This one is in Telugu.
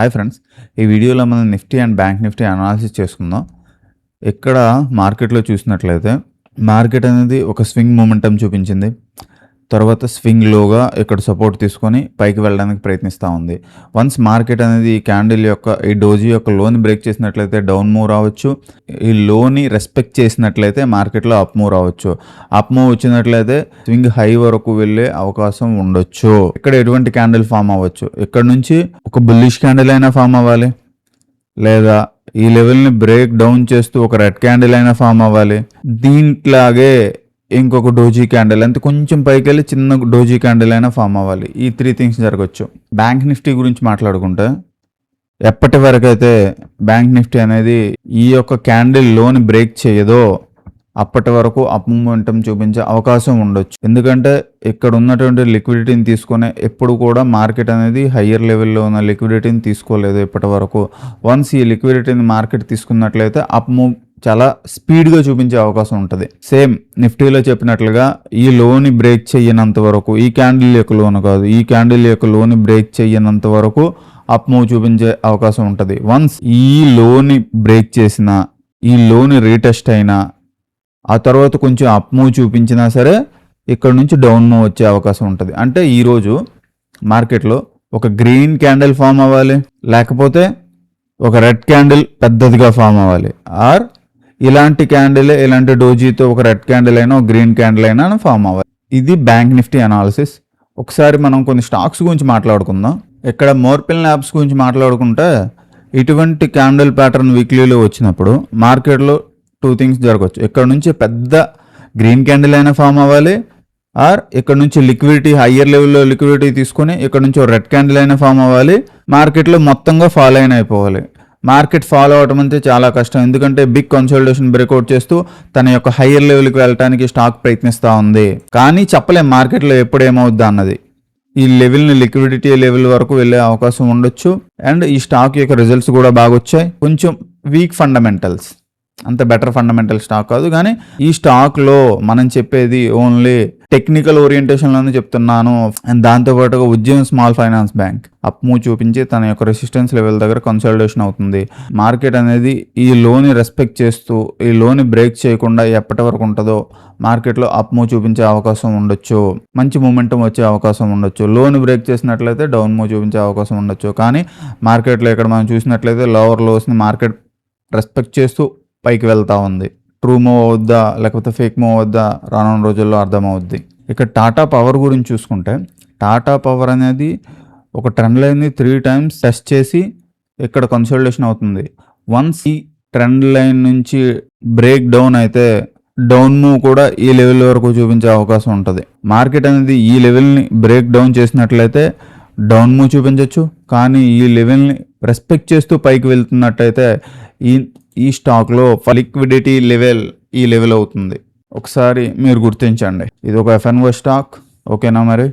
హాయ్ ఫ్రెండ్స్, ఈ వీడియోలో మనం Nifty and bank Nifty analysis చేసుకుందాం. ఇక్కడ మార్కెట్లో చూసినట్లయితే మార్కెట్ అనేది ఒక స్వింగ్ మూమెంటం చూపించింది. తర్వాత స్వింగ్ లోగా ఇక్కడ సపోర్ట్ తీసుకొని పైకి వెళ్ళడానికి ప్రయత్నిస్తూ ఉంది. వన్స్ మార్కెట్ అనేది ఈ క్యాండిల్ యొక్క ఈ డోజీ యొక్క లోని బ్రేక్ చేసినట్లయితే డౌన్ మూవ్ రావచ్చు. ఈ లోని రెస్పెక్ట్ చేసినట్లయితే మార్కెట్లో అప్ మూవ్ రావచ్చు. అప్ మూవ్ వచ్చినట్లయితే స్వింగ్ హై వరకు వెళ్ళే అవకాశం ఉండొచ్చు. ఇక్కడ ఎటువంటి క్యాండిల్ ఫామ్ అవ్వచ్చు. ఇక్కడ నుంచి ఒక బుల్లిష్ క్యాండిల్ అయినా ఫామ్ అవ్వాలి, లేదా ఈ లెవెల్ని బ్రేక్ డౌన్ చేస్తూ ఒక రెడ్ క్యాండిల్ అయినా ఫామ్ అవ్వాలి. దీంట్లాగే ఇంకొక డోజీ క్యాండిల్ అంటే కొంచెం పైకి వెళ్ళి చిన్న డోజీ క్యాండిల్ అయినా ఫామ్ అవ్వాలి. ఈ 3 థింగ్స్ జరగచ్చు. బ్యాంక్ నిఫ్టీ గురించి మాట్లాడుకుంటే ఎప్పటి వరకు అయితే బ్యాంక్ నిఫ్టీ అనేది ఈ యొక్క క్యాండిల్ లోని బ్రేక్ చేయదో అప్పటి వరకు అప్ మూమెంటం చూపించే అవకాశం ఉండొచ్చు. ఎందుకంటే ఇక్కడ ఉన్నటువంటి లిక్విడిటీని తీసుకునే ఎప్పుడు కూడా మార్కెట్ అనేది హయ్యర్ లెవెల్లో ఉన్న లిక్విడిటీని తీసుకోలేదు ఇప్పటి వరకు. వన్స్ ఈ లిక్విడిటీని మార్కెట్ తీసుకున్నట్లయితే అప్ మూవ్ చాలా స్పీడ్గా చూపించే అవకాశం ఉంటుంది. సేమ్ నిఫ్టీలో చెప్పినట్లుగా ఈ లోని బ్రేక్ చేయనంత వరకు, ఈ క్యాండిల్ యొక్క లోను కాదు, ఈ క్యాండిల్ యొక్క లోని బ్రేక్ చేయనంత వరకు అప్ మూవ్ చూపించే అవకాశం ఉంటుంది. వన్స్ ఈ లోని బ్రేక్ చేసిన, ఈ లోని రీటెస్ట్ అయినా, ఆ తర్వాత కొంచెం అప్ మూవ్ చూపించినా సరే ఇక్కడ నుంచి డౌన్ మూవ్ వచ్చే అవకాశం ఉంటుంది. అంటే ఈరోజు మార్కెట్లో ఒక గ్రీన్ క్యాండిల్ ఫామ్ అవ్వాలి, లేకపోతే ఒక రెడ్ క్యాండిల్ పెద్దదిగా ఫామ్ అవ్వాలి, ఆర్ ఇలాంటి క్యాండిల్, ఇలాంటి డోజీతో ఒక రెడ్ క్యాండిల్ అయినా ఒక గ్రీన్ క్యాండిల్ అయినా ఫామ్ అవ్వాలి. ఇది బ్యాంక్ నిఫ్టీ అనాలిసిస్. ఒకసారి మనం కొన్ని స్టాక్స్ గురించి మాట్లాడుకుందాం. ఇక్కడ మోర్పిల్ ల్యాబ్స్ గురించి మాట్లాడుకుంటే ఇటువంటి క్యాండిల్ ప్యాటర్న్ వీక్లీలో వచ్చినప్పుడు మార్కెట్లో 2 థింగ్స్ జరగవచ్చు. ఇక్కడ నుంచి పెద్ద గ్రీన్ క్యాండిల్ అయినా ఫామ్ అవ్వాలి, ఆర్ ఇక్కడ నుంచి లిక్విడిటీ హయ్యర్ లెవెల్లో లిక్విడిటీ తీసుకొని ఇక్కడ నుంచి రెడ్ క్యాండిల్ అయినా ఫామ్ అవ్వాలి. మార్కెట్లో మొత్తంగా ఫాల్ అయిపోవాలి. మార్కెట్ ఫాలో అవడం అంటే చాలా కష్టం. ఎందుకంటే బిగ్ కన్సల్టేషన్ బ్రేక్అవుట్ చేస్తూ తన యొక్క హయ్యర్ లెవెల్కి వెళ్ళడానికి స్టాక్ ప్రయత్నిస్తూ ఉంది. కానీ చెప్పలేం మార్కెట్లో ఎప్పుడు ఏమవుద్దా అన్నది. ఈ లెవెల్ని లిక్విడిటీ లెవెల్ వరకు వెళ్ళే అవకాశం ఉండొచ్చు. అండ్ ఈ స్టాక్ యొక్క రిజల్ట్స్ కూడా బాగా వచ్చాయి. కొంచెం వీక్ ఫండమెంటల్స్, అంత బెటర్ ఫండమెంటల్ స్టాక్ కాదు. కానీ ఈ స్టాక్లో మనం చెప్పేది ఓన్లీ టెక్నికల్ ఓరియంటేషన్లోనే చెప్తున్నాను. అండ్ దాంతోపాటుగా ఉద్యమం small finance bank up move చూపించి తన యొక్క రెసిస్టెన్స్ లెవెల్ దగ్గర కన్సల్టేషన్ అవుతుంది. మార్కెట్ అనేది ఈ లోని రెస్పెక్ట్ చేస్తూ ఈ లోని బ్రేక్ చేయకుండా ఎప్పటి వరకు ఉంటుందో మార్కెట్లో అప్ మూవ్ చూపించే అవకాశం ఉండొచ్చు. మంచి మూమెంటం వచ్చే అవకాశం ఉండొచ్చు. లోని బ్రేక్ చేసినట్లయితే డౌన్ మూవ్ చూపించే అవకాశం ఉండొచ్చు. కానీ మార్కెట్లో ఇక్కడ మనం చూసినట్లయితే లోవర్ లోస్ని మార్కెట్ రెస్పెక్ట్ చేస్తూ పైకి వెళ్తూ ఉంది. ట్రూ మూవ్ అవుద్దా లేకపోతే ఫేక్ మూవ్ అవుద్దా రానున్న రోజుల్లో అర్థమవుద్ది. ఇక్కడ టాటా పవర్ గురించి చూసుకుంటే టాటా పవర్ అనేది ఒక ట్రెండ్ లైన్ని 3 times టెస్ట్ చేసి ఇక్కడ కన్సల్టేషన్ అవుతుంది. వన్స్ ఈ ట్రెండ్ లైన్ నుంచి బ్రేక్ డౌన్ అయితే డౌన్ మూవ్ కూడా ఈ లెవెల్ వరకు చూపించే అవకాశం ఉంటుంది. మార్కెట్ అనేది ఈ లెవెల్ని బ్రేక్ డౌన్ చేసినట్లయితే డౌన్ మూవ్ చూపించవచ్చు. కానీ ఈ లెవెల్ని రెస్పెక్ట్ చేస్తూ పైకి వెళ్తున్నట్టయితే ఈ స్టాక్లో లిక్విడిటీ లెవెల్ ఈ లెవెల్ అవుతుంది. ఒకసారి మీరు గుర్తించండి. ఇది ఒక FNO స్టాక్. ఓకేనా మరి?